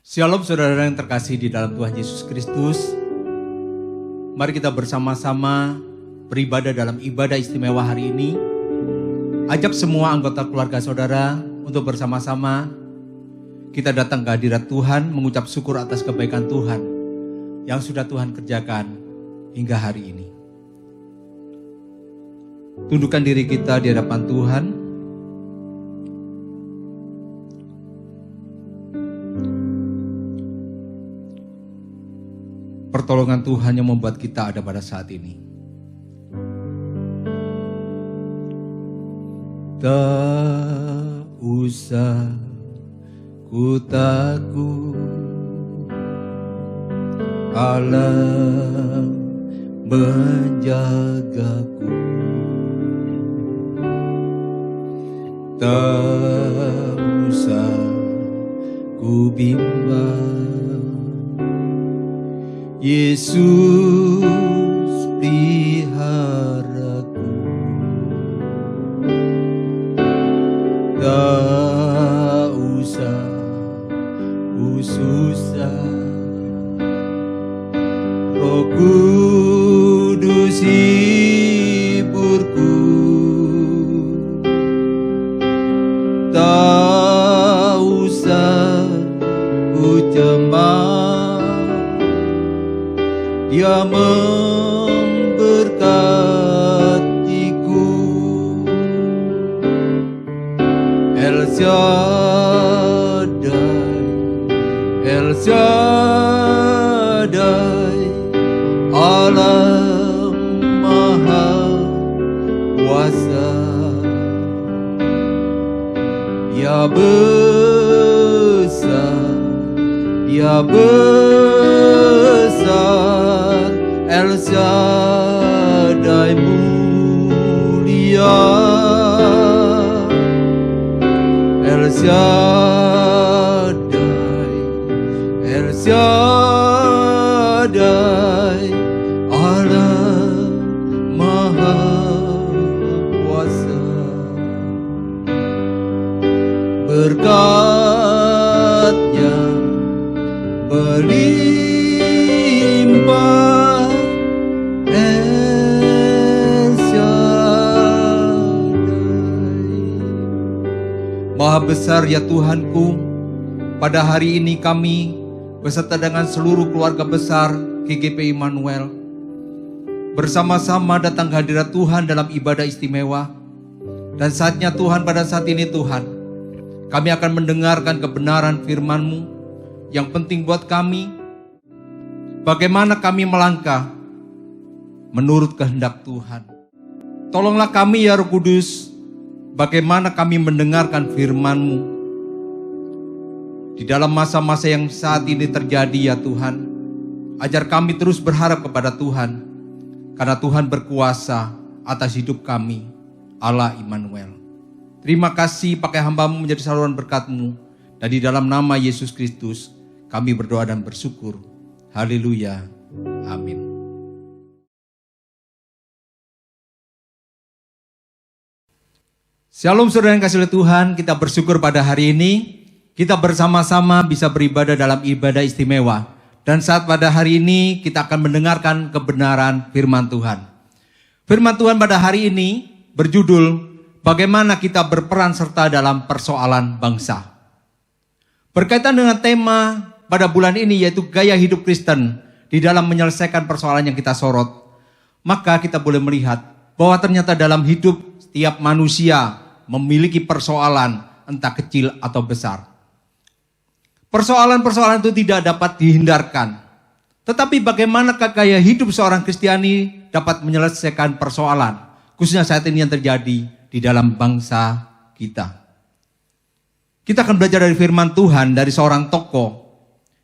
Shalom saudara yang terkasih di dalam Tuhan Yesus Kristus. Mari kita bersama-sama beribadah dalam ibadah istimewa hari ini. Ajak semua anggota keluarga saudara untuk bersama-sama kita datang ke hadirat Tuhan, mengucap syukur atas kebaikan Tuhan yang sudah Tuhan kerjakan hingga hari ini. Tundukkan diri kita di hadapan Tuhan. Pertolongan Tuhan yang membuat kita ada pada saat ini. Tak usah ku takut, Allah menjagaku. Tak usah ku bimbang, Yesus peliharaku. Tak usah ku susah, Roh Kudus hiburku. Tak usah ku cemas, Dia memberkatiku. El Shaddai, El Shaddai, Allah Maha Kuasa. Dia besar, Dia besar, El Shaddai mulia, El Shaddai, El Shaddai, Allah Maha Kuasa. Berkat-Nya melimpah, El Shaddai. Maha besar ya Tuhanku, pada hari ini kami beserta dengan seluruh keluarga besar GGP Immanuel bersama-sama datang ke hadirat Tuhan dalam ibadah istimewa. Dan saatnya Tuhan, pada saat ini Tuhan, kami akan mendengarkan kebenaran firman-Mu. Yang penting buat kami, bagaimana kami melangkah menurut kehendak Tuhan. Tolonglah kami ya Roh Kudus, bagaimana kami mendengarkan firman-Mu di dalam masa-masa yang saat ini terjadi ya Tuhan. Ajar kami terus berharap kepada Tuhan, karena Tuhan berkuasa atas hidup kami, Allah Immanuel. Terima kasih pakai hamba-Mu menjadi saluran berkat-Mu, dan di dalam nama Yesus Kristus kami berdoa dan bersyukur. Haleluya. Amin. Shalom saudara yang kasih oleh Tuhan, kita bersyukur pada hari ini kita bersama-sama bisa beribadah dalam ibadah istimewa. Dan saat pada hari ini kita akan mendengarkan kebenaran firman Tuhan. Firman Tuhan pada hari ini berjudul bagaimana kita berperan serta dalam persoalan bangsa. Berkaitan dengan tema pada bulan ini yaitu gaya hidup Kristen di dalam menyelesaikan persoalan yang kita sorot. Maka kita boleh melihat bahwa ternyata dalam hidup setiap manusia memiliki persoalan entah kecil atau besar. Persoalan-persoalan itu tidak dapat dihindarkan. Tetapi bagaimana gaya hidup seorang Kristiani dapat menyelesaikan persoalan, khususnya saat ini yang terjadi di dalam bangsa kita. Kita akan belajar dari firman Tuhan dari seorang tokoh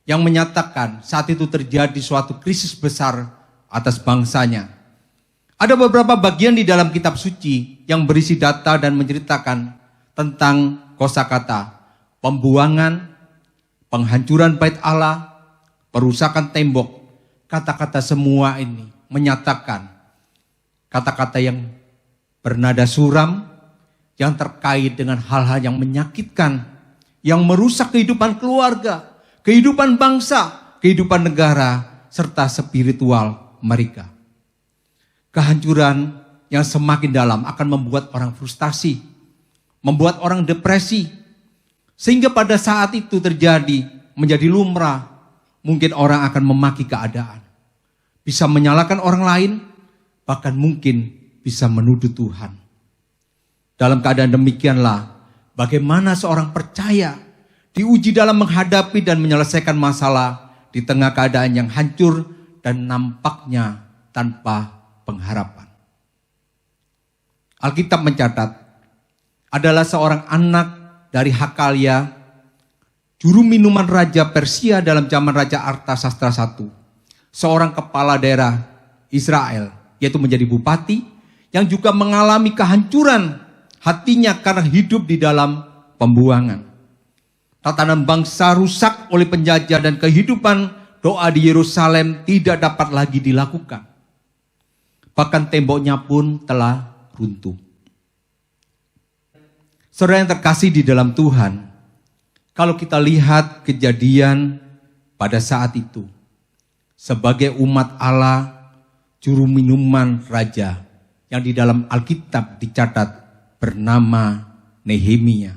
yang menyatakan saat itu terjadi suatu krisis besar atas bangsanya. Ada beberapa bagian di dalam kitab suci yang berisi data dan menceritakan tentang kosakata, pembuangan, penghancuran bait Allah, perusakan tembok. Kata-kata semua ini menyatakan kata-kata yang bernada suram, yang terkait dengan hal-hal yang menyakitkan, yang merusak kehidupan keluarga, kehidupan bangsa, kehidupan negara, serta spiritual mereka. Kehancuran yang semakin dalam akan membuat orang frustasi, membuat orang depresi, sehingga pada saat itu terjadi menjadi lumrah. Mungkin orang akan memaki keadaan, bisa menyalahkan orang lain, bahkan mungkin bisa menuduh Tuhan. Dalam keadaan demikianlah, bagaimana seorang percaya diuji dalam menghadapi dan menyelesaikan masalah di tengah keadaan yang hancur dan nampaknya tanpa pengharapan. Alkitab mencatat, adalah seorang anak dari Hakalia, juru minuman Raja Persia dalam zaman Raja Artasastra I, seorang kepala daerah Israel, yaitu menjadi bupati, yang juga mengalami kehancuran hatinya karena hidup di dalam pembuangan. Tatanan bangsa rusak oleh penjajah dan kehidupan doa di Yerusalem tidak dapat lagi dilakukan. Bahkan temboknya pun telah runtuh. Saudara yang terkasih di dalam Tuhan, kalau kita lihat kejadian pada saat itu, sebagai umat Allah, juru minuman raja yang di dalam Alkitab dicatat bernama Nehemia,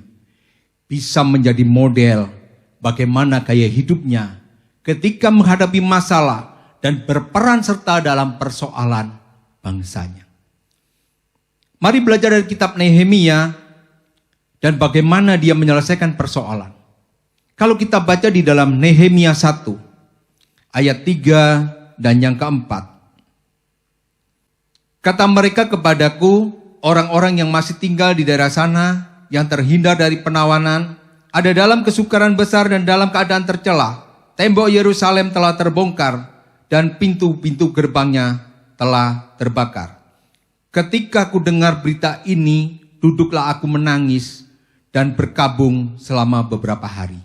bisa menjadi model bagaimana gaya hidupnya ketika menghadapi masalah dan berperan serta dalam persoalan bangsanya. Mari belajar dari kitab Nehemia dan bagaimana dia menyelesaikan persoalan. Kalau kita baca di dalam Nehemia 1 ayat 3 dan yang keempat. Kata mereka kepadaku, orang-orang yang masih tinggal di daerah sana, yang terhindar dari penawanan, ada dalam kesukaran besar dan dalam keadaan tercela. Tembok Yerusalem telah terbongkar dan pintu-pintu gerbangnya telah terbakar. Ketika aku dengar berita ini, duduklah aku menangis dan berkabung selama beberapa hari.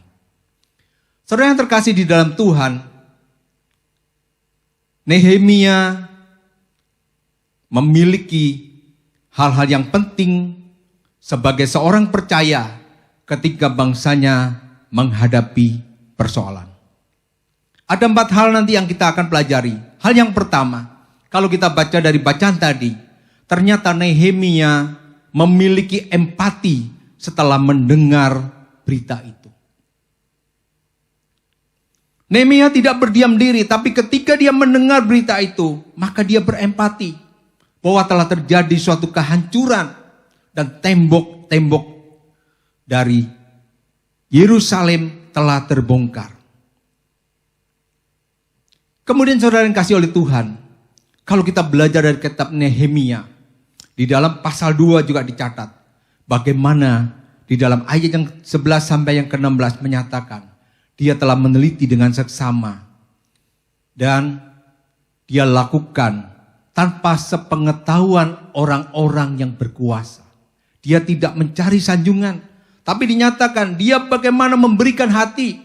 Saudara yang terkasih di dalam Tuhan, Nehemia memiliki hal-hal yang penting sebagai seorang percaya ketika bangsanya menghadapi persoalan. Ada 4 hal nanti yang kita akan pelajari. Hal yang pertama, kalau kita baca dari bacaan tadi, ternyata Nehemia memiliki empati setelah mendengar berita itu. Nehemia tidak berdiam diri, tapi ketika dia mendengar berita itu, maka dia berempati bahwa telah terjadi suatu kehancuran dan tembok-tembok dari Yerusalem telah terbongkar. Kemudian saudara yang kasih oleh Tuhan, kalau kita belajar dari kitab Nehemia, di dalam pasal 2 juga dicatat, bagaimana di dalam ayat yang 11 sampai yang ke-16 menyatakan, dia telah meneliti dengan seksama dan dia lakukan tanpa sepengetahuan orang-orang yang berkuasa. Dia tidak mencari sanjungan, tapi dinyatakan dia bagaimana memberikan hati.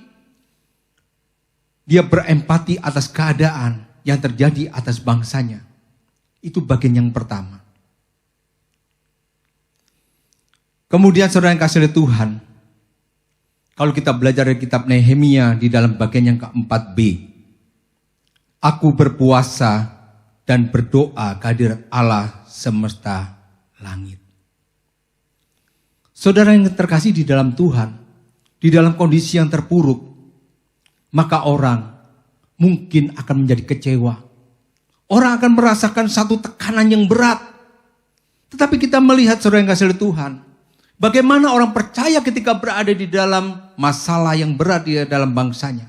Dia berempati atas keadaan yang terjadi atas bangsanya. Itu bagian yang pertama. Kemudian saudara yang kasih oleh Tuhan, kalau kita belajar dari kitab Nehemia di dalam bagian yang ke-4b, aku berpuasa dan berdoa kehadirat Allah semesta langit. Saudara yang terkasih di dalam Tuhan, di dalam kondisi yang terpuruk, maka orang mungkin akan menjadi kecewa. Orang akan merasakan satu tekanan yang berat. Tetapi kita melihat saudara yang kasih oleh Tuhan, bagaimana orang percaya ketika berada di dalam masalah yang berat di dalam bangsanya.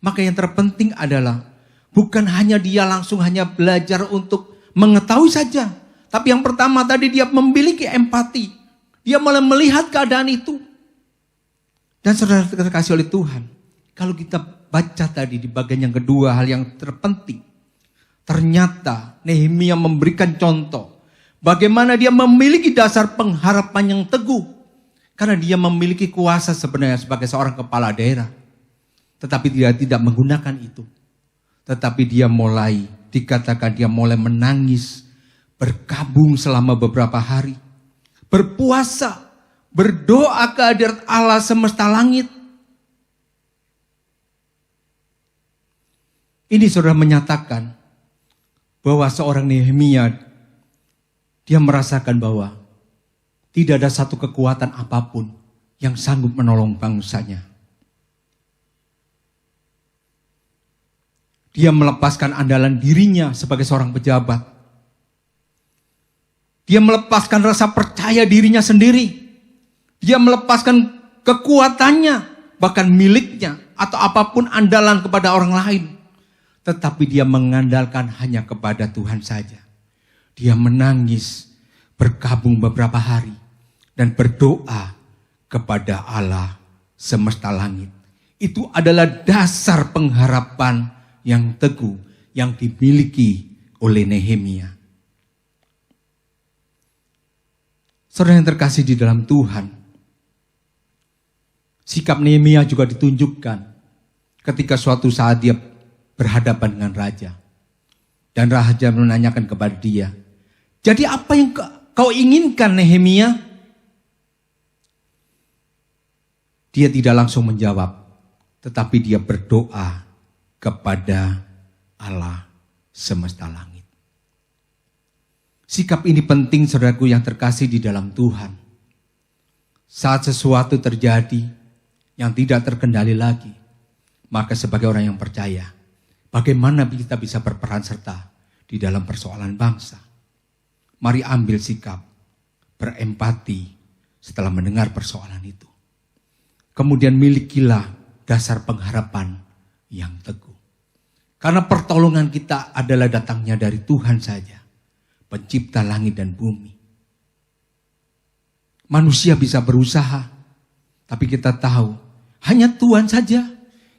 Maka yang terpenting adalah bukan hanya dia langsung hanya belajar untuk mengetahui saja. Tapi yang pertama tadi dia memiliki empati. Dia mulai melihat keadaan itu. Dan saudara terkasih oleh Tuhan, kalau kita baca tadi di bagian yang kedua, hal yang terpenting. Ternyata Nehemia memberikan contoh. Bagaimana dia memiliki dasar pengharapan yang teguh. Karena dia memiliki kuasa sebenarnya sebagai seorang kepala daerah. Tetapi dia tidak menggunakan itu. Tetapi dia mulai, dikatakan dia mulai menangis. Berkabung selama beberapa hari. Berpuasa. Berdoa kehadirat Allah semesta langit. Ini saudara menyatakan bahwa seorang Nehemia, dia merasakan bahwa tidak ada satu kekuatan apapun yang sanggup menolong bangsanya. Dia melepaskan andalan dirinya sebagai seorang pejabat. Dia melepaskan rasa percaya dirinya sendiri. Dia melepaskan kekuatannya, bahkan miliknya, atau apapun andalan kepada orang lain. Tetapi dia mengandalkan hanya kepada Tuhan saja. Dia menangis, berkabung beberapa hari, dan berdoa kepada Allah semesta langit. Itu adalah dasar pengharapan yang teguh yang dimiliki oleh Nehemia. Saudara yang terkasih di dalam Tuhan, sikap Nehemia juga ditunjukkan ketika suatu saat dia berhadapan dengan raja. Dan raja menanyakan kepada dia, "Jadi apa yang kau inginkan, Nehemia?" Dia tidak langsung menjawab, tetapi dia berdoa kepada Allah semesta langit. Sikap ini penting, saudaraku yang terkasih di dalam Tuhan. Saat sesuatu terjadi yang tidak terkendali lagi, maka sebagai orang yang percaya, bagaimana kita bisa berperan serta di dalam persoalan bangsa? Mari ambil sikap berempati setelah mendengar persoalan itu. Kemudian milikilah dasar pengharapan yang teguh. Karena pertolongan kita adalah datangnya dari Tuhan saja, pencipta langit dan bumi. Manusia bisa berusaha, tapi kita tahu hanya Tuhan saja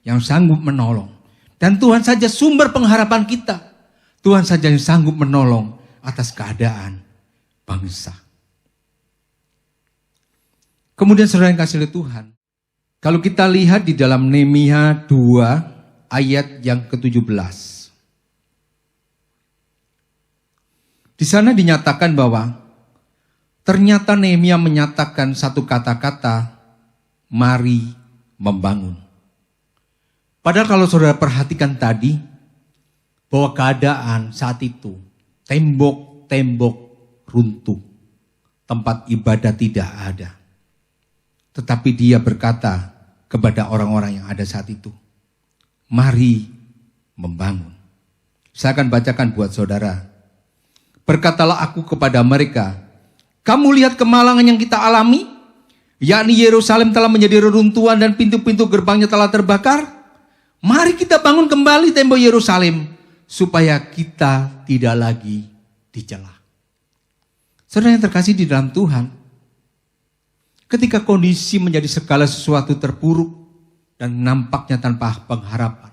yang sanggup menolong. Dan Tuhan saja sumber pengharapan kita. Tuhan saja yang sanggup menolong atas keadaan bangsa. Kemudian saudara yang kasih oleh Tuhan, kalau kita lihat di dalam Nehemia 2 ayat yang ke-17. Di sana dinyatakan bahwa ternyata Nehemia menyatakan satu kata-kata, mari membangun. Padahal kalau saudara perhatikan tadi, bahwa keadaan saat itu, tembok-tembok runtuh, tempat ibadah tidak ada. Tetapi dia berkata kepada orang-orang yang ada saat itu, mari membangun. Saya akan bacakan buat saudara. Berkatalah aku kepada mereka, kamu lihat kemalangan yang kita alami, yakni Yerusalem telah menjadi reruntuhan dan pintu-pintu gerbangnya telah terbakar. Mari kita bangun kembali tembok Yerusalem, supaya kita tidak lagi dicela. Saudara yang terkasih di dalam Tuhan, ketika kondisi menjadi segala sesuatu terpuruk dan nampaknya tanpa pengharapan,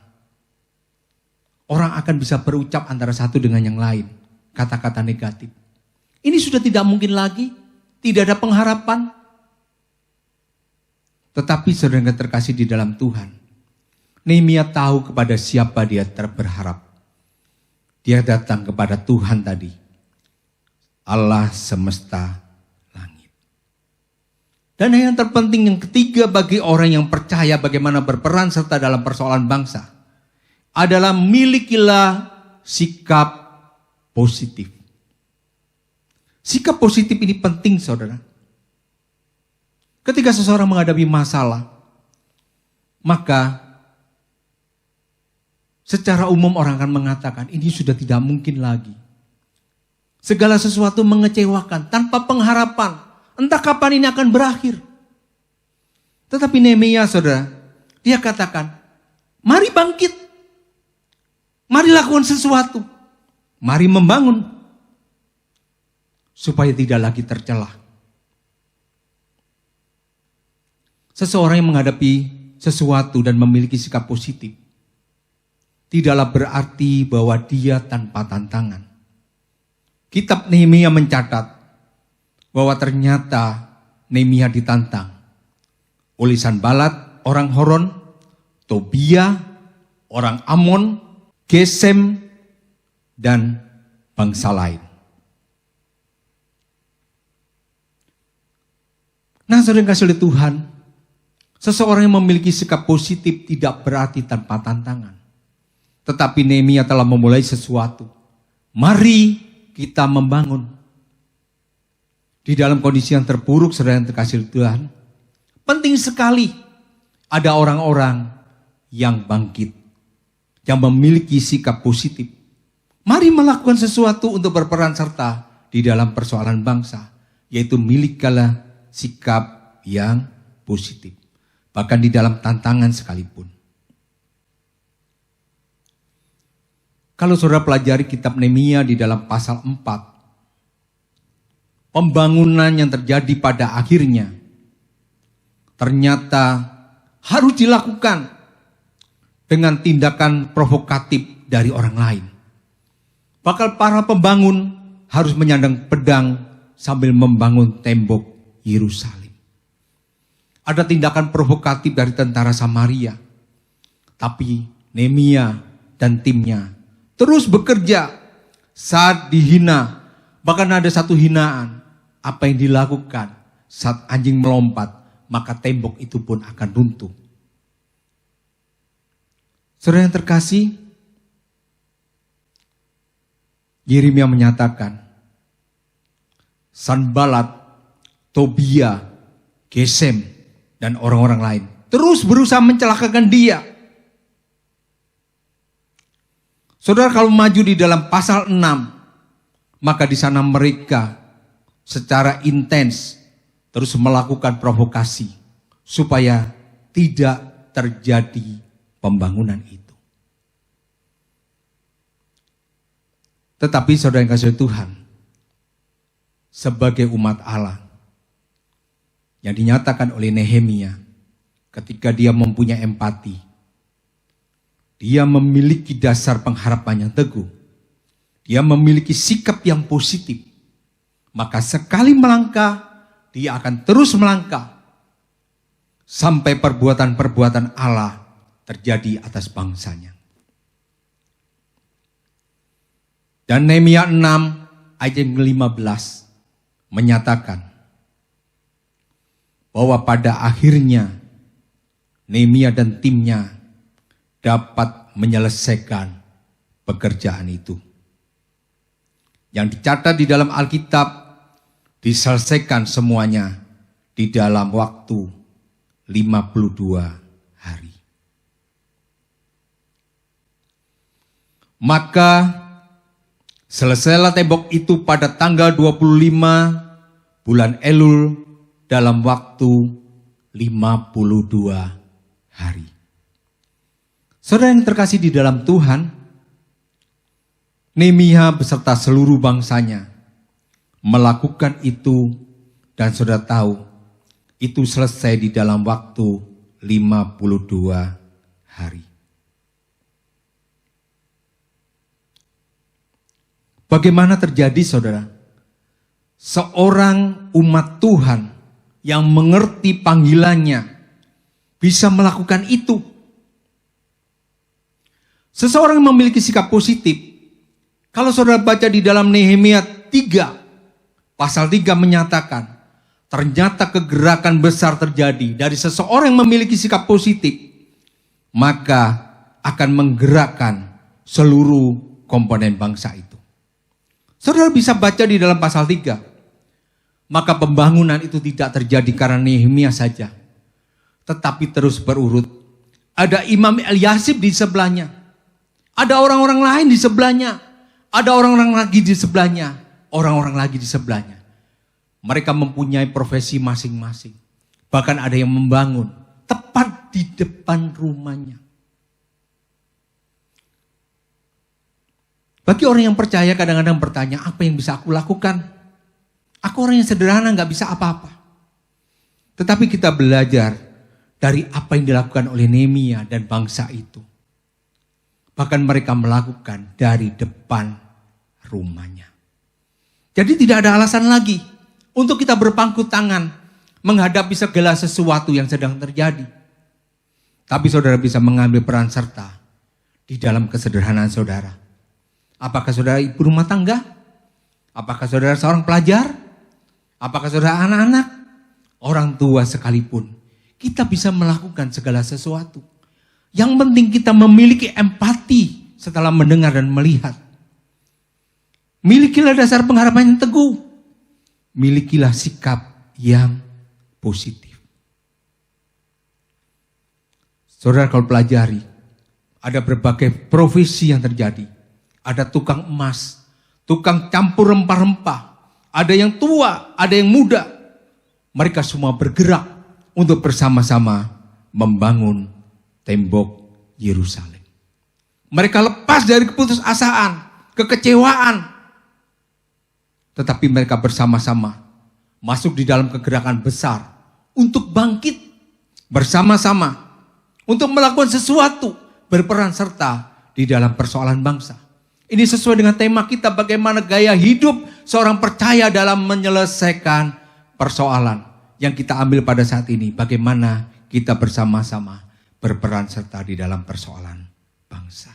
orang akan bisa berucap antara satu dengan yang lain, kata-kata negatif. Ini sudah tidak mungkin lagi, tidak ada pengharapan. Tetapi saudara yang terkasih di dalam Tuhan, Nehemia tahu kepada siapa dia berharap. Dia datang kepada Tuhan tadi, Allah semesta langit. Dan yang terpenting, yang ketiga bagi orang yang percaya bagaimana berperan serta dalam persoalan bangsa, adalah milikilah sikap positif. Sikap positif ini penting, saudara. Ketika seseorang menghadapi masalah, maka secara umum orang akan mengatakan, ini sudah tidak mungkin lagi. Segala sesuatu mengecewakan, tanpa pengharapan. Entah kapan ini akan berakhir. Tetapi Nehemia, saudara, dia katakan, mari bangkit. Mari lakukan sesuatu. Mari membangun. Supaya tidak lagi tercelah. Seseorang yang menghadapi sesuatu dan memiliki sikap positif, tidaklah berarti bahwa dia tanpa tantangan. Kitab Nehemia mencatat bahwa ternyata Nehemia ditantang oleh Sanbalat, orang Horon, Tobia, orang Amon, Gesem, dan bangsa lain. Nah, saudara yang kasih oleh Tuhan, seseorang yang memiliki sikap positif tidak berarti tanpa tantangan. Tetapi Nehemia telah memulai sesuatu. Mari kita membangun. Di dalam kondisi yang terpuruk, saudara yang terkasih Tuhan, penting sekali ada orang-orang yang bangkit, yang memiliki sikap positif. Mari melakukan sesuatu untuk berperan serta di dalam persoalan bangsa, yaitu milikilah sikap yang positif. Bahkan di dalam tantangan sekalipun. Kalau saudara pelajari kitab Nehemia di dalam pasal 4, pembangunan yang terjadi pada akhirnya ternyata harus dilakukan dengan tindakan provokatif dari orang lain. Bakal para pembangun harus menyandang pedang sambil membangun tembok Yerusalem. Ada tindakan provokatif dari tentara Samaria. Tapi Nehemia dan timnya terus bekerja saat dihina. Bahkan ada satu hinaan. Apa yang dilakukan saat anjing melompat, maka tembok itu pun akan runtuh. Saudara yang terkasih, Yeremia menyatakan, Sanbalat, Tobia, Gesem, dan orang-orang lain terus berusaha mencelakakan dia. Saudara, kalau maju di dalam pasal 6, maka di sana mereka secara intens terus melakukan provokasi supaya tidak terjadi pembangunan itu. Tetapi saudara yang kasih Tuhan, sebagai umat Allah yang dinyatakan oleh Nehemia, ketika dia mempunyai empati, dia memiliki dasar pengharapan yang teguh, dia memiliki sikap yang positif, maka sekali melangkah, dia akan terus melangkah sampai perbuatan-perbuatan Allah terjadi atas bangsanya. Dan Nehemia 6 ayat yang ke-15 menyatakan bahwa pada akhirnya Nehemia dan timnya dapat menyelesaikan pekerjaan itu. Yang dicatat di dalam Alkitab diselesaikan semuanya di dalam waktu 52 hari. Maka selesailah tembok itu pada tanggal 25 bulan Elul dalam waktu 52 hari. Saudara yang terkasih di dalam Tuhan, Nehemia beserta seluruh bangsanya melakukan itu, dan saudara tahu itu selesai di dalam waktu 52 hari. Bagaimana terjadi saudara? Seorang umat Tuhan yang mengerti panggilannya bisa melakukan itu. Seseorang yang memiliki sikap positif. Kalau saudara baca di dalam Nehemia 3, pasal 3 menyatakan, ternyata kegerakan besar terjadi dari seseorang yang memiliki sikap positif, maka akan menggerakkan seluruh komponen bangsa itu. Saudara bisa baca di dalam pasal 3, maka pembangunan itu tidak terjadi karena Nehemia saja, tetapi terus berurut. Ada Imam Eliasib di sebelahnya. Ada orang-orang lain di sebelahnya. Ada orang-orang lagi di sebelahnya. Orang-orang lagi di sebelahnya. Mereka mempunyai profesi masing-masing. Bahkan ada yang membangun tepat di depan rumahnya. Bagi orang yang percaya kadang-kadang bertanya, apa yang bisa aku lakukan? Aku orang yang sederhana, gak bisa apa-apa. Tetapi kita belajar dari apa yang dilakukan oleh Nehemia dan bangsa itu. Bahkan mereka melakukan dari depan rumahnya. Jadi tidak ada alasan lagi untuk kita berpangku tangan menghadapi segala sesuatu yang sedang terjadi. Tapi saudara bisa mengambil peran serta di dalam kesederhanaan saudara. Apakah saudara ibu rumah tangga? Apakah saudara seorang pelajar? Apakah saudara anak-anak? Orang tua sekalipun. Kita bisa melakukan segala sesuatu. Yang penting kita memiliki empati setelah mendengar dan melihat. Milikilah dasar pengharapan yang teguh. Milikilah sikap yang positif. Saudara kalau pelajari, ada berbagai profesi yang terjadi. Ada tukang emas, tukang campur rempah-rempah. Ada yang tua, ada yang muda. Mereka semua bergerak untuk bersama-sama membangun tembok Yerusalem. Mereka lepas dari keputusasaan, kekecewaan. Tetapi mereka bersama-sama masuk di dalam kegerakan besar untuk bangkit bersama-sama. Untuk melakukan sesuatu, berperan serta di dalam persoalan bangsa. Ini sesuai dengan tema kita, bagaimana gaya hidup seorang percaya dalam menyelesaikan persoalan yang kita ambil pada saat ini. Bagaimana kita bersama-sama berperan serta di dalam persoalan bangsa.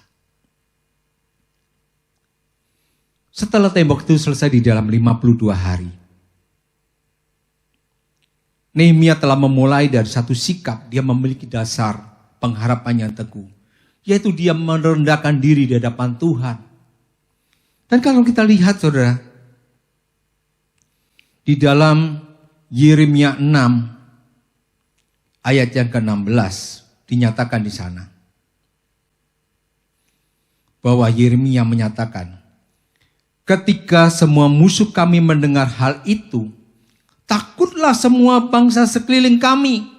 Setelah tembok itu selesai di dalam 52 hari. Nehemia telah memulai dari satu sikap, dia memiliki dasar pengharapan yang teguh. Yaitu dia merendahkan diri di hadapan Tuhan. Dan kalau kita lihat saudara, di dalam Yeremia 6 ayat yang ke-16 dinyatakan di sana. Bahwa Yeremia menyatakan, ketika semua musuh kami mendengar hal itu, takutlah semua bangsa sekeliling kami.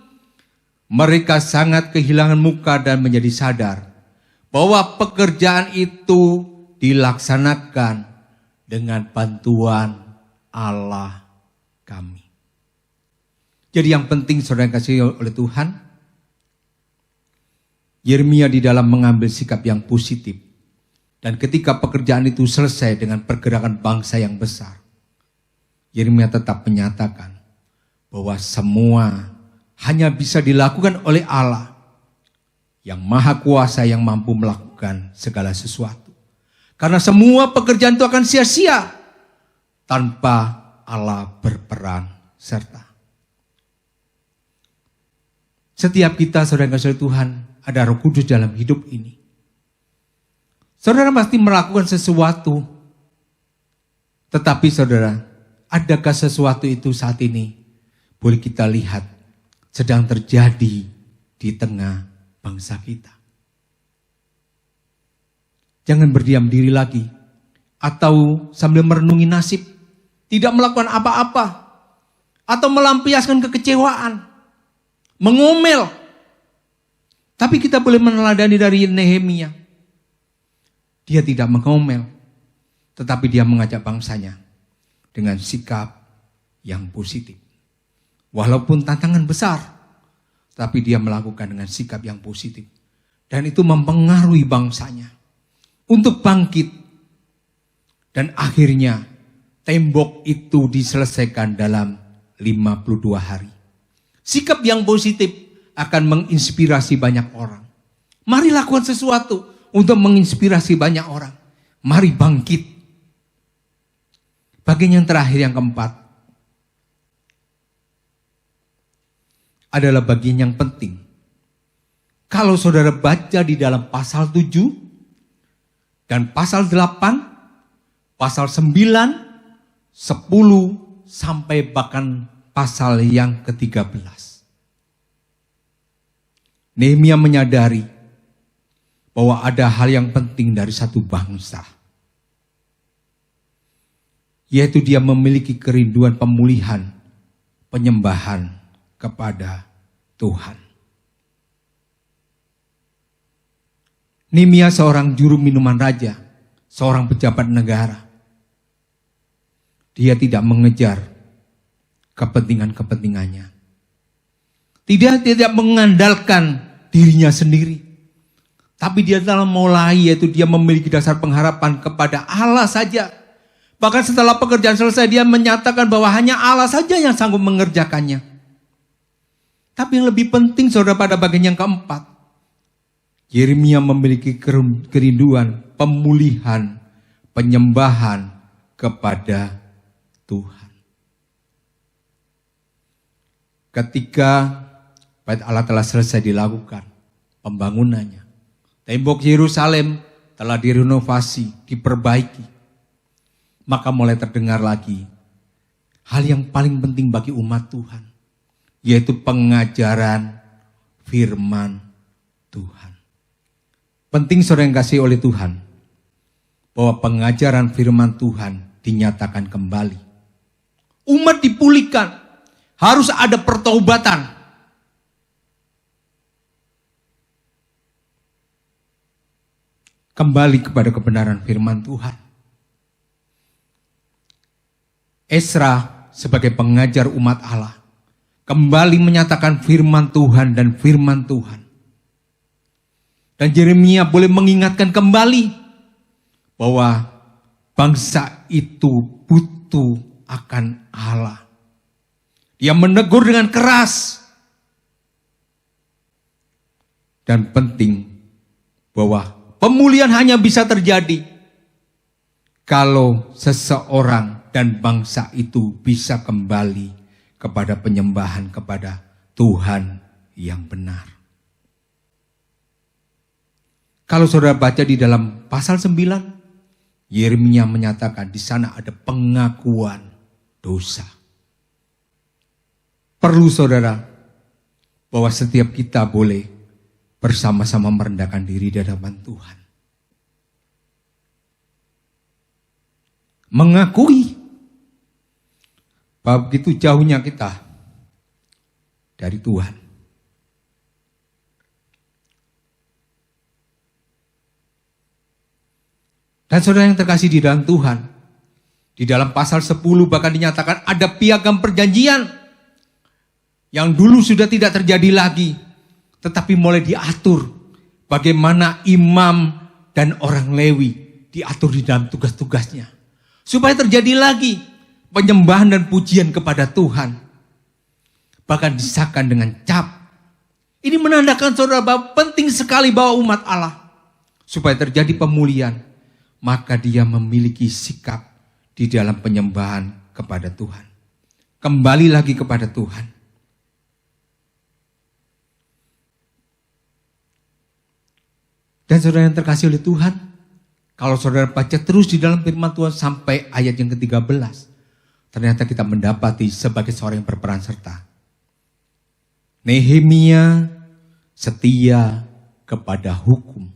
Mereka sangat kehilangan muka dan menjadi sadar bahwa pekerjaan itu dilaksanakan dengan bantuan Allah kami. Jadi yang penting saudara yang kasih oleh Tuhan, Yeremia di dalam mengambil sikap yang positif. Dan ketika pekerjaan itu selesai dengan pergerakan bangsa yang besar, Yeremia tetap menyatakan bahwa semua hanya bisa dilakukan oleh Allah yang maha kuasa, yang mampu melakukan segala sesuatu. Karena semua pekerjaan itu akan sia-sia tanpa Allah berperan serta. Setiap kita saudara yang kasih Tuhan, ada Roh Kudus dalam hidup ini. Saudara pasti melakukan sesuatu. Tetapi saudara, adakah sesuatu itu saat ini boleh kita lihat sedang terjadi di tengah bangsa kita? Jangan berdiam diri lagi. Atau sambil merenungi nasib. Tidak melakukan apa-apa. Atau melampiaskan kekecewaan. Mengomel. Tapi kita boleh meneladani dari Nehemia. Dia tidak mengomel. Tetapi dia mengajak bangsanya. Dengan sikap yang positif. Walaupun tantangan besar. Tapi dia melakukan dengan sikap yang positif. Dan itu mempengaruhi bangsanya. Untuk bangkit. Dan akhirnya tembok itu diselesaikan dalam 52 hari. Sikap yang positif akan menginspirasi banyak orang. Mari lakukan sesuatu untuk menginspirasi banyak orang. Mari bangkit. Bagian yang terakhir yang keempat. Adalah bagian yang penting. Kalau saudara baca di dalam pasal 7. Dan pasal 8, pasal 9, 10, sampai bahkan pasal yang ke-13. Nehemia menyadari bahwa ada hal yang penting dari satu bangsa. Yaitu dia memiliki kerinduan pemulihan, penyembahan kepada Tuhan. Nehemia seorang juru minuman raja, seorang pejabat negara. Dia tidak mengejar kepentingan-kepentingannya. Tidak mengandalkan dirinya sendiri. Tapi dia dalam mulai, yaitu dia memiliki dasar pengharapan kepada Allah saja. Bahkan setelah pekerjaan selesai, dia menyatakan bahwa hanya Allah saja yang sanggup mengerjakannya. Tapi yang lebih penting saudara pada bagian yang keempat, Yeremia memiliki kerinduan, pemulihan, penyembahan kepada Tuhan. Ketika Bait Allah telah selesai dilakukan pembangunannya, tembok Yerusalem telah direnovasi, diperbaiki, maka mulai terdengar lagi hal yang paling penting bagi umat Tuhan, yaitu pengajaran firman Tuhan. Penting saudara yang kasih oleh Tuhan, bahwa pengajaran firman Tuhan dinyatakan kembali. Umat dipulihkan, harus ada pertaubatan. Kembali kepada kebenaran firman Tuhan. Esra sebagai pengajar umat Allah kembali menyatakan firman Tuhan dan firman Tuhan. Dan Yeremia boleh mengingatkan kembali bahwa bangsa itu butuh akan Allah. Dia menegur dengan keras. Dan penting bahwa pemulihan hanya bisa terjadi kalau seseorang dan bangsa itu bisa kembali kepada penyembahan kepada Tuhan yang benar. Kalau saudara baca di dalam pasal 9, Yeremia menyatakan di sana ada pengakuan dosa. Perlu saudara bahwa setiap kita boleh bersama-sama merendahkan diri di hadapan Tuhan. Mengakui bahwa begitu jauhnya kita dari Tuhan. Dan saudara yang terkasih di dalam Tuhan, di dalam pasal 10 bahkan dinyatakan ada piagam perjanjian yang dulu sudah tidak terjadi lagi, tetapi mulai diatur bagaimana imam dan orang Lewi diatur di dalam tugas-tugasnya. Supaya terjadi lagi penyembahan dan pujian kepada Tuhan. Bahkan disahkan dengan cap. Ini menandakan saudara bahwa penting sekali bahwa umat Allah. Supaya terjadi pemulihan, maka dia memiliki sikap di dalam penyembahan kepada Tuhan. Kembali lagi kepada Tuhan. Dan saudara yang terkasih oleh Tuhan, kalau saudara baca terus di dalam firman Tuhan sampai ayat yang ke-13, ternyata kita mendapati sebagai seorang yang berperan serta. Nehemia setia kepada hukum.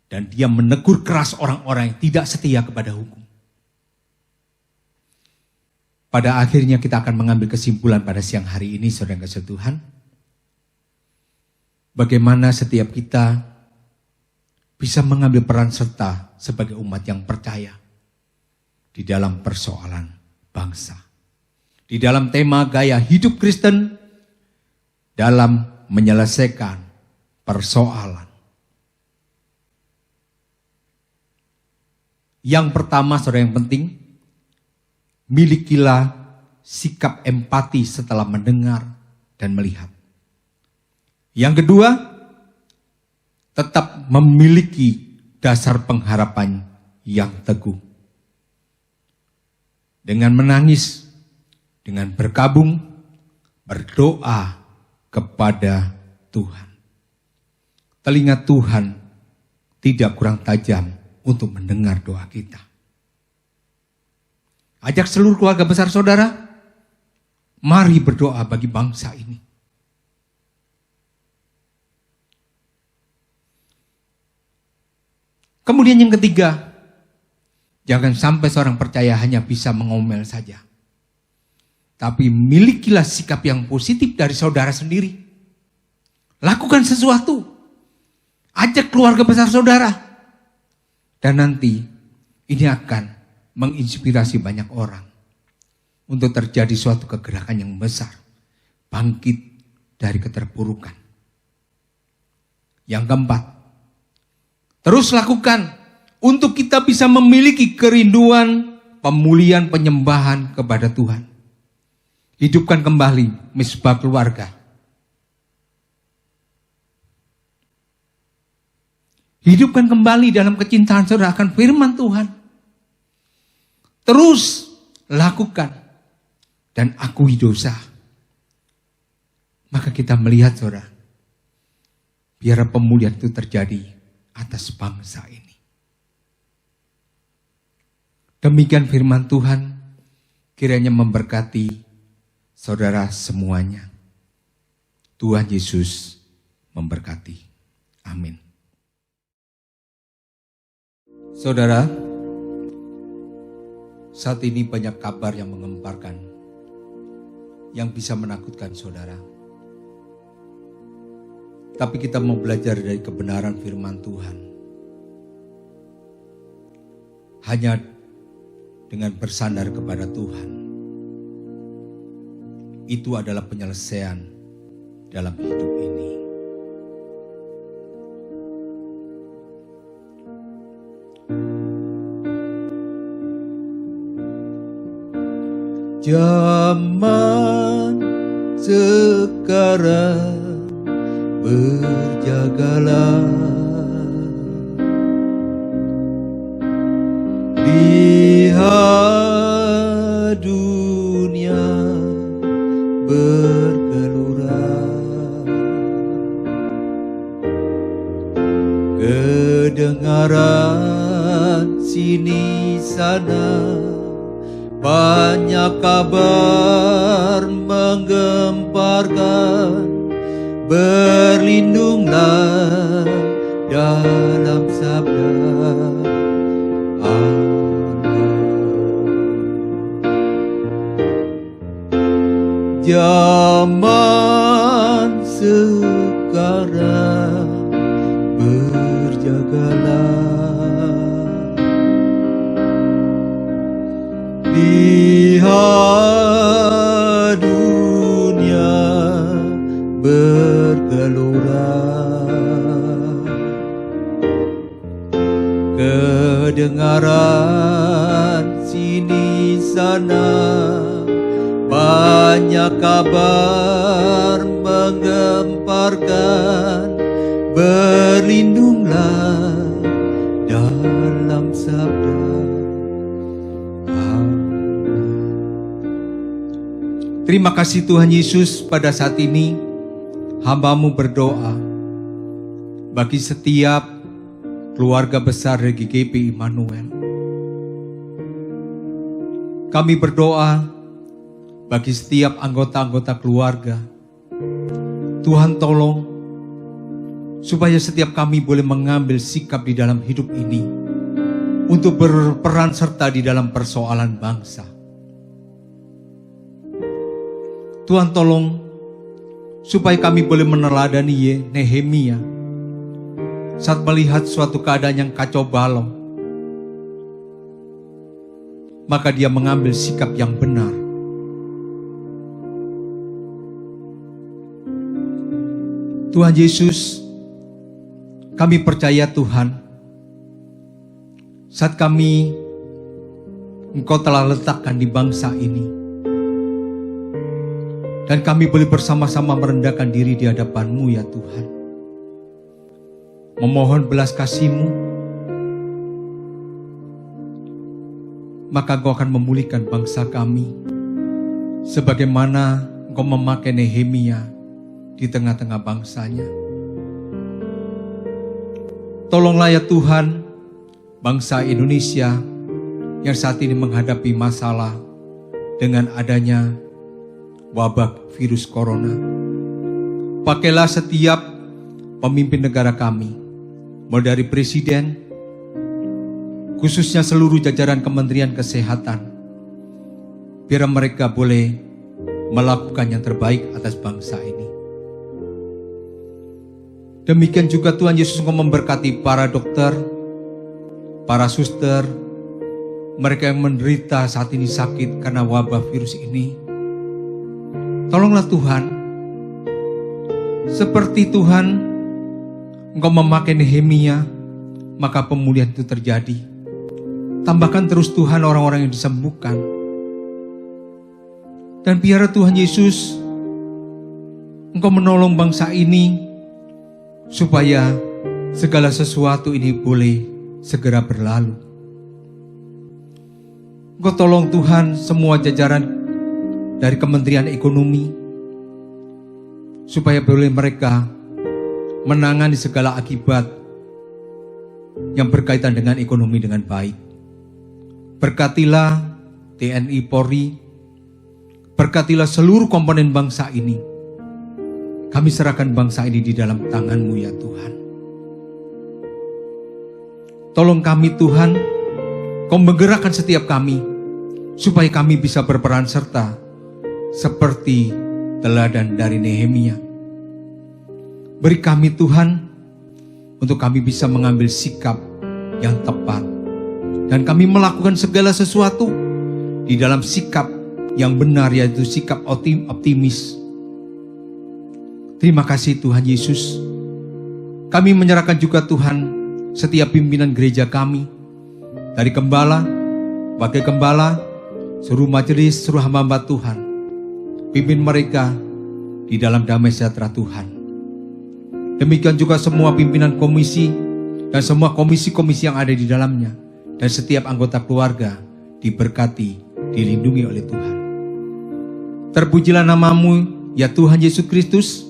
Dan dia menegur keras orang-orang yang tidak setia kepada hukum. Pada akhirnya kita akan mengambil kesimpulan pada siang hari ini, saudara yang kasih Tuhan. Bagaimana setiap kita bisa mengambil peran serta sebagai umat yang percaya di dalam persoalan bangsa. Di dalam tema gaya hidup Kristen dalam menyelesaikan persoalan. Yang pertama, saudara yang penting, milikilah sikap empati setelah mendengar dan melihat. Yang kedua, tetap memiliki dasar pengharapan yang teguh. Dengan menangis, dengan berkabung, berdoa kepada Tuhan. Telinga Tuhan tidak kurang tajam untuk mendengar doa kita. Ajak seluruh keluarga besar saudara, mari berdoa bagi bangsa ini. Kemudian yang ketiga, jangan sampai seorang percaya hanya bisa mengomel saja. Tapi milikilah sikap yang positif dari saudara sendiri. Lakukan sesuatu. Ajak keluarga besar saudara. Dan nanti ini akan menginspirasi banyak orang. Untuk terjadi suatu kegerakan yang besar. Bangkit dari keterpurukan. Yang keempat, terus lakukan untuk kita bisa memiliki kerinduan, pemulihan, penyembahan kepada Tuhan. Hidupkan kembali misbah keluarga. Hidupkan kembali dalam kecintaan saudara akan firman Tuhan. Terus lakukan dan akui dosa. Maka kita melihat saudara, biar pemulihan itu terjadi atas bangsa ini. Demikian firman Tuhan, kiranya memberkati saudara semuanya. Tuhan Yesus memberkati. Amin. Saudara, saat ini banyak kabar yang mengemparkan, yang bisa menakutkan saudara. Tapi kita mau belajar dari kebenaran firman Tuhan. Hanya dengan bersandar kepada Tuhan, itu adalah penyelesaian dalam hidup ini. Zaman sekarang berjagalah, lihat dunia bergelora, kedengaran sini sana, banyak kabar menggemparkan. Berlindunglah dalam sabda Allah. Zaman sekarang berjagalah, lihat dunia bergelora, kedengaran sini sana, banyak kabar menggemparkan. Berlindunglah dalam sabda Allah. Terima kasih Tuhan Yesus, pada saat ini hamba-Mu berdoa bagi setiap keluarga besar GKP Immanuel. Kami berdoa bagi setiap anggota-anggota keluarga. Tuhan tolong supaya setiap kami boleh mengambil sikap di dalam hidup ini untuk berperan serta di dalam persoalan bangsa. Tuhan tolong supaya kami boleh meneladani Nehemia saat melihat suatu keadaan yang kacau balau, maka dia mengambil sikap yang benar. Tuhan Yesus, kami percaya Tuhan, saat kami Engkau telah letakkan di bangsa ini, dan kami boleh bersama-sama merendahkan diri di hadapan-Mu ya Tuhan. Memohon belas kasih-Mu, maka Engkau akan memulihkan bangsa kami. Sebagaimana Engkau memakai Nehemia di tengah-tengah bangsanya. Tolonglah ya Tuhan, bangsa Indonesia yang saat ini menghadapi masalah dengan adanya wabah virus corona. Pakailah setiap pemimpin negara kami, mulai dari presiden, khususnya seluruh jajaran Kementerian Kesehatan, biar mereka boleh melakukan yang terbaik atas bangsa ini. Demikian juga Tuhan Yesus Engkau memberkati para dokter, para suster, mereka yang menderita saat ini sakit karena wabah virus ini. Tolonglah Tuhan, seperti Tuhan Engkau memakai Nehemia, maka pemulihan itu terjadi. Tambahkan terus Tuhan orang-orang yang disembuhkan. Dan biarlah Tuhan Yesus Engkau menolong bangsa ini, supaya segala sesuatu ini boleh segera berlalu. Engkau tolong Tuhan semua jajaran dari Kementerian Ekonomi, supaya boleh mereka menangani segala akibat yang berkaitan dengan ekonomi dengan baik. Berkatilah TNI Polri, berkatilah seluruh komponen bangsa ini. Kami serahkan bangsa ini di dalam tangan-Mu ya Tuhan. Tolong kami Tuhan, Kau menggerakkan setiap kami, supaya kami bisa berperan serta seperti teladan dari Nehemia. Beri kami Tuhan, untuk kami bisa mengambil sikap yang tepat. Dan kami melakukan segala sesuatu di dalam sikap yang benar, yaitu sikap optimis. Terima kasih Tuhan Yesus. Kami menyerahkan juga Tuhan setiap pimpinan gereja kami, dari gembala, wakil gembala, seluruh majelis, seluruh hamba Tuhan. Pimpin mereka di dalam damai sejahtera Tuhan. Demikian juga semua pimpinan komisi dan semua komisi-komisi yang ada di dalamnya. Dan setiap anggota keluarga diberkati, dilindungi oleh Tuhan. Terpujilah nama-Mu ya Tuhan Yesus Kristus.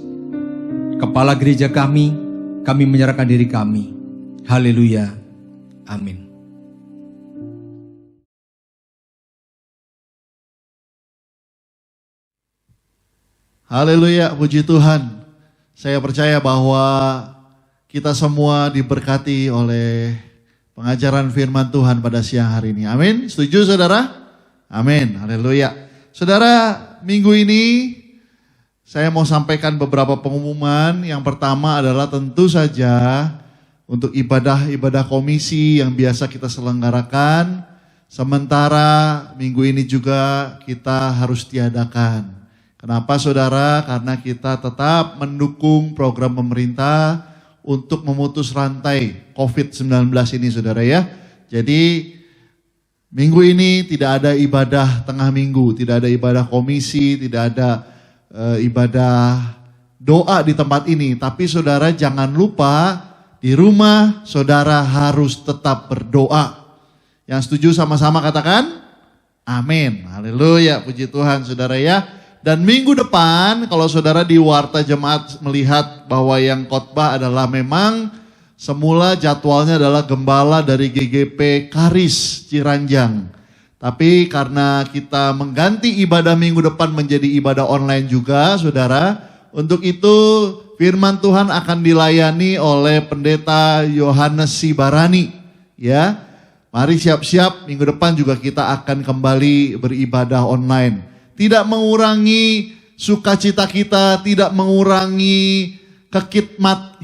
Kepala gereja kami menyerahkan diri kami. Haleluya. Amin. Haleluya, puji Tuhan. Saya percaya bahwa kita semua diberkati oleh pengajaran firman Tuhan pada siang hari ini. Amin. Setuju saudara? Amin. Haleluya. Saudara, minggu ini saya mau sampaikan beberapa pengumuman. Yang pertama adalah tentu saja untuk ibadah-ibadah komisi yang biasa kita selenggarakan. Sementara minggu ini juga kita harus tiadakan. Kenapa saudara? Karena kita tetap mendukung program pemerintah untuk memutus rantai COVID-19 ini saudara ya. Jadi minggu ini tidak ada ibadah tengah minggu, tidak ada ibadah komisi, tidak ada ibadah doa di tempat ini. Tapi saudara jangan lupa di rumah saudara harus tetap berdoa. Yang setuju sama-sama katakan amin. Haleluya, puji Tuhan saudara ya. Dan minggu depan kalau saudara di Warta Jemaat melihat bahwa yang khotbah adalah memang semula jadwalnya adalah gembala dari GGP Karis Ciranjang. Tapi karena kita mengganti ibadah minggu depan menjadi ibadah online juga saudara. Untuk itu firman Tuhan akan dilayani oleh Pendeta Yohanes Sibarani. Ya, mari siap-siap minggu depan juga kita akan kembali beribadah online. Tidak mengurangi sukacita kita, tidak mengurangi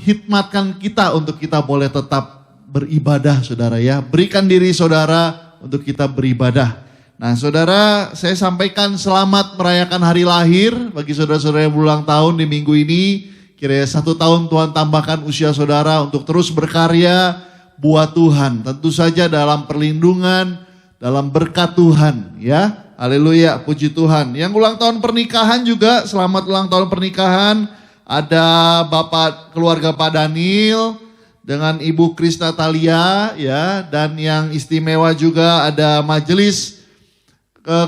hikmatkan kita untuk kita boleh tetap beribadah saudara ya. Berikan diri saudara untuk kita beribadah. Nah saudara, saya sampaikan selamat merayakan hari lahir bagi saudara-saudara yang berulang tahun di minggu ini. Kiranya 1 tahun Tuhan tambahkan usia saudara untuk terus berkarya buat Tuhan. Tentu saja dalam perlindungan, dalam berkat Tuhan ya. Haleluya, puji Tuhan. Yang ulang tahun pernikahan juga, selamat ulang tahun pernikahan. Ada Bapak keluarga Pak Daniel dengan Ibu Krisna Talia ya. Dan yang istimewa juga ada majelis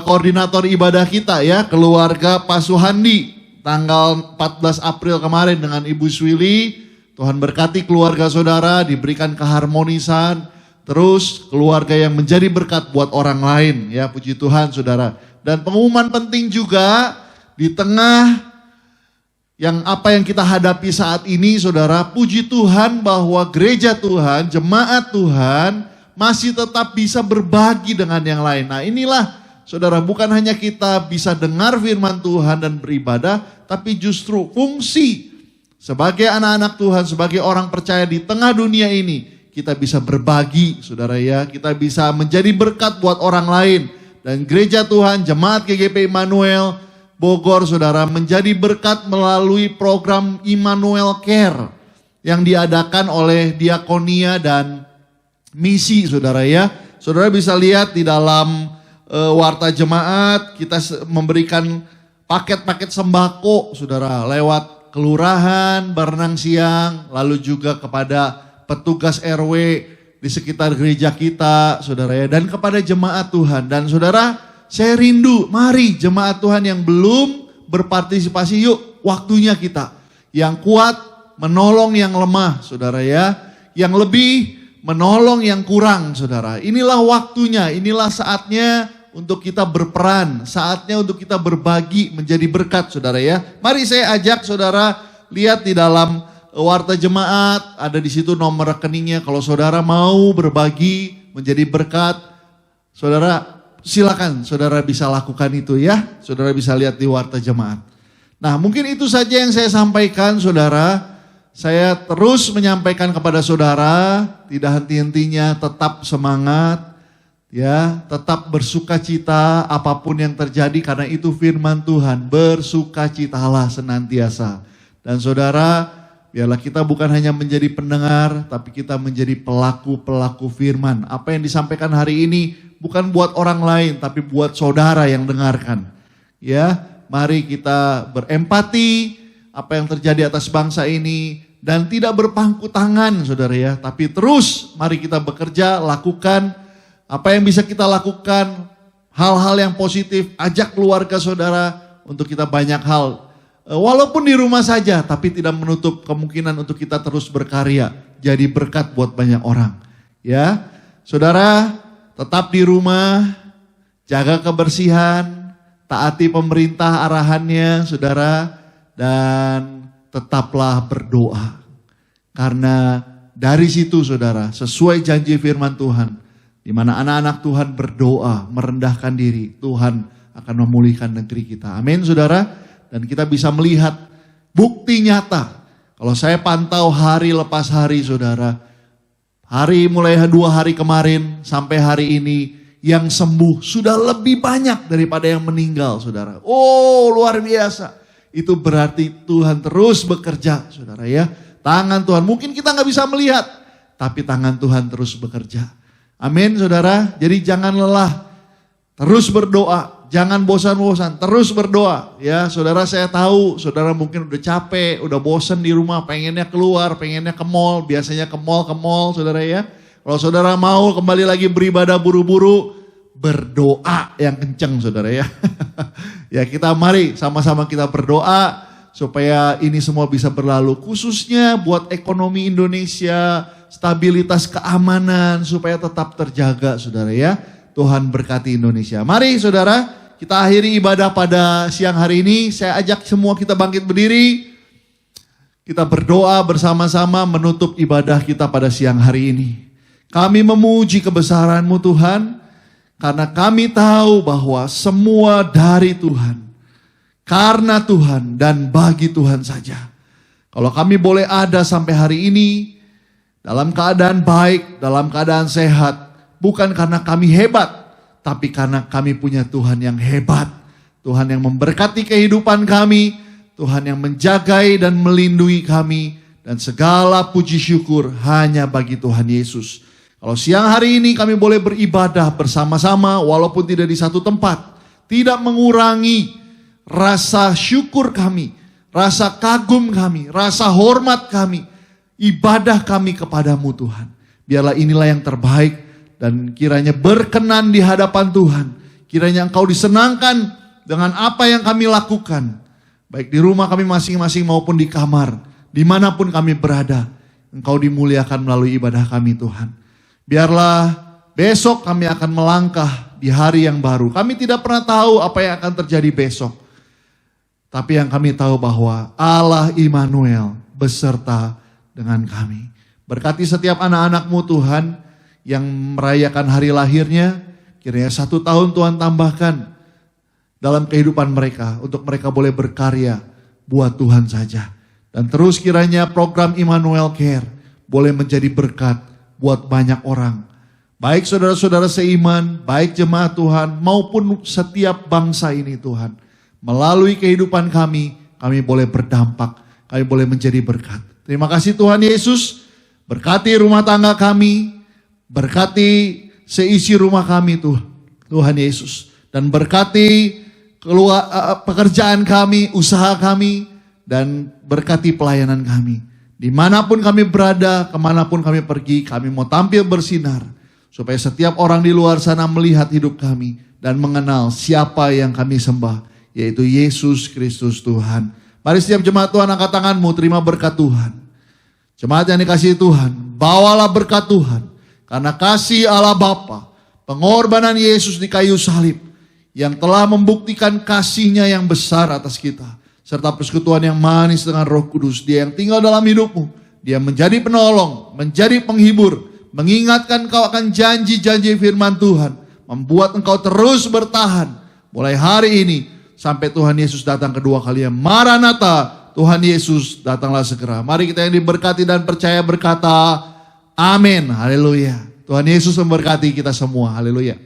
koordinator ibadah kita ya, keluarga Pak Suhandi. Tanggal 14 April kemarin dengan Ibu Swili. Tuhan berkati keluarga saudara, diberikan keharmonisan. Terus keluarga yang menjadi berkat buat orang lain ya, puji Tuhan saudara. Dan pengumuman penting juga di tengah yang apa yang kita hadapi saat ini saudara, puji Tuhan bahwa gereja Tuhan, jemaat Tuhan masih tetap bisa berbagi dengan yang lain. Nah inilah saudara, bukan hanya kita bisa dengar firman Tuhan dan beribadah, tapi justru fungsi sebagai anak-anak Tuhan, sebagai orang percaya di tengah dunia ini, kita bisa berbagi saudara ya, kita bisa menjadi berkat buat orang lain. Dan gereja Tuhan, jemaat GGP Immanuel Bogor saudara menjadi berkat melalui program Immanuel Care yang diadakan oleh Diakonia dan Misi saudara ya. Saudara bisa lihat di dalam Warta Jemaat kita memberikan paket-paket sembako saudara lewat kelurahan, berenang siang, lalu juga kepada petugas RW di sekitar gereja kita saudara ya, dan kepada jemaat Tuhan. Dan saudara, saya rindu, mari jemaat Tuhan yang belum berpartisipasi, yuk waktunya kita yang kuat menolong yang lemah saudara ya, yang lebih menolong yang kurang, saudara. Inilah waktunya, inilah saatnya untuk kita berperan, saatnya untuk kita berbagi menjadi berkat, saudara ya. Mari saya ajak saudara lihat di dalam warta jemaat, ada di situ nomor rekeningnya. Kalau saudara mau berbagi menjadi berkat, saudara silakan, saudara bisa lakukan itu ya. Saudara bisa lihat di warta jemaat. Nah, mungkin itu saja yang saya sampaikan, saudara. Saya terus menyampaikan kepada saudara, tidak henti-hentinya, tetap semangat, ya, tetap bersukacita apapun yang terjadi, karena itu firman Tuhan, bersukacitalah senantiasa. Dan saudara, biarlah kita bukan hanya menjadi pendengar, tapi kita menjadi pelaku-pelaku firman. Apa yang disampaikan hari ini bukan buat orang lain, tapi buat saudara yang dengarkan. Ya, mari kita berempati apa yang terjadi atas bangsa ini, dan tidak berpangku tangan, saudara ya. Tapi terus mari kita bekerja, lakukan apa yang bisa kita lakukan, hal-hal yang positif, ajak keluarga saudara untuk kita banyak hal. Walaupun di rumah saja, tapi tidak menutup kemungkinan untuk kita terus berkarya, jadi berkat buat banyak orang. Ya, saudara tetap di rumah, jaga kebersihan, taati pemerintah arahannya, saudara, dan tetaplah berdoa. Karena dari situ, saudara, sesuai janji firman Tuhan, di mana anak-anak Tuhan berdoa, merendahkan diri, Tuhan akan memulihkan negeri kita. Amin, saudara. Dan kita bisa melihat bukti nyata. Kalau saya pantau hari lepas hari, saudara, hari mulai 2 hari kemarin sampai hari ini, yang sembuh sudah lebih banyak daripada yang meninggal, saudara. Oh, luar biasa. Itu berarti Tuhan terus bekerja, saudara ya. Tangan Tuhan, mungkin kita gak bisa melihat, tapi tangan Tuhan terus bekerja. Amin, saudara. Jadi jangan lelah, terus berdoa, jangan bosan-bosan, terus berdoa. Ya, saudara, saya tahu saudara mungkin udah capek, udah bosan di rumah, pengennya keluar, pengennya ke mall, biasanya ke mall, saudara ya. Kalau saudara mau kembali lagi beribadah buru-buru, berdoa yang kenceng, saudara ya. Ya, kita mari sama-sama kita berdoa supaya ini semua bisa berlalu, khususnya buat ekonomi Indonesia, stabilitas keamanan supaya tetap terjaga, saudara ya. Tuhan berkati Indonesia. Mari saudara, kita akhiri ibadah pada siang hari ini. Saya ajak semua kita bangkit berdiri. Kita berdoa bersama-sama menutup ibadah kita pada siang hari ini. Kami memuji kebesaran-Mu Tuhan, karena kami tahu bahwa semua dari Tuhan, karena Tuhan dan bagi Tuhan saja. Kalau kami boleh ada sampai hari ini, dalam keadaan baik, dalam keadaan sehat, bukan karena kami hebat, tapi karena kami punya Tuhan yang hebat. Tuhan yang memberkati kehidupan kami, Tuhan yang menjagai dan melindungi kami, dan segala puji syukur hanya bagi Tuhan Yesus. Kalau siang hari ini kami boleh beribadah bersama-sama walaupun tidak di satu tempat, tidak mengurangi rasa syukur kami, rasa kagum kami, rasa hormat kami, ibadah kami kepadamu Tuhan. Biarlah inilah yang terbaik dan kiranya berkenan di hadapan Tuhan. Kiranya Engkau disenangkan dengan apa yang kami lakukan, baik di rumah kami masing-masing maupun di kamar, dimanapun kami berada. Engkau dimuliakan melalui ibadah kami Tuhan. Biarlah besok kami akan melangkah di hari yang baru. Kami tidak pernah tahu apa yang akan terjadi besok. Tapi yang kami tahu bahwa Allah Immanuel beserta dengan kami. Berkati setiap anak-anak-Mu Tuhan yang merayakan hari lahirnya. Kiranya 1 tahun Tuhan tambahkan dalam kehidupan mereka. Untuk mereka boleh berkarya buat Tuhan saja. Dan terus kiranya program Immanuel Care boleh menjadi berkat buat banyak orang. Baik saudara-saudara seiman, baik jemaat Tuhan, maupun setiap bangsa ini Tuhan. Melalui kehidupan kami boleh berdampak, kami boleh menjadi berkat. Terima kasih Tuhan Yesus, berkati rumah tangga kami, berkati seisi rumah kami Tuhan Yesus. Dan berkati pekerjaan kami, usaha kami, dan berkati pelayanan kami. Dimanapun kami berada, kemanapun kami pergi, kami mau tampil bersinar. Supaya setiap orang di luar sana melihat hidup kami dan mengenal siapa yang kami sembah, yaitu Yesus Kristus Tuhan. Mari setiap jemaat Tuhan angkat tanganmu, terima berkat Tuhan. Jemaat yang dikasihi Tuhan, bawalah berkat Tuhan. Karena kasih Allah Bapa, pengorbanan Yesus di kayu salib, yang telah membuktikan kasih-Nya yang besar atas kita, serta persekutuan yang manis dengan Roh Kudus, Dia yang tinggal dalam hidupmu, Dia menjadi penolong, menjadi penghibur, mengingatkan kau akan janji-janji firman Tuhan, membuat engkau terus bertahan mulai hari ini sampai Tuhan Yesus datang kedua kalinya. Maranatha, Tuhan Yesus datanglah segera. Mari kita yang diberkati dan percaya berkata, amin, haleluya. Tuhan Yesus memberkati kita semua, haleluya.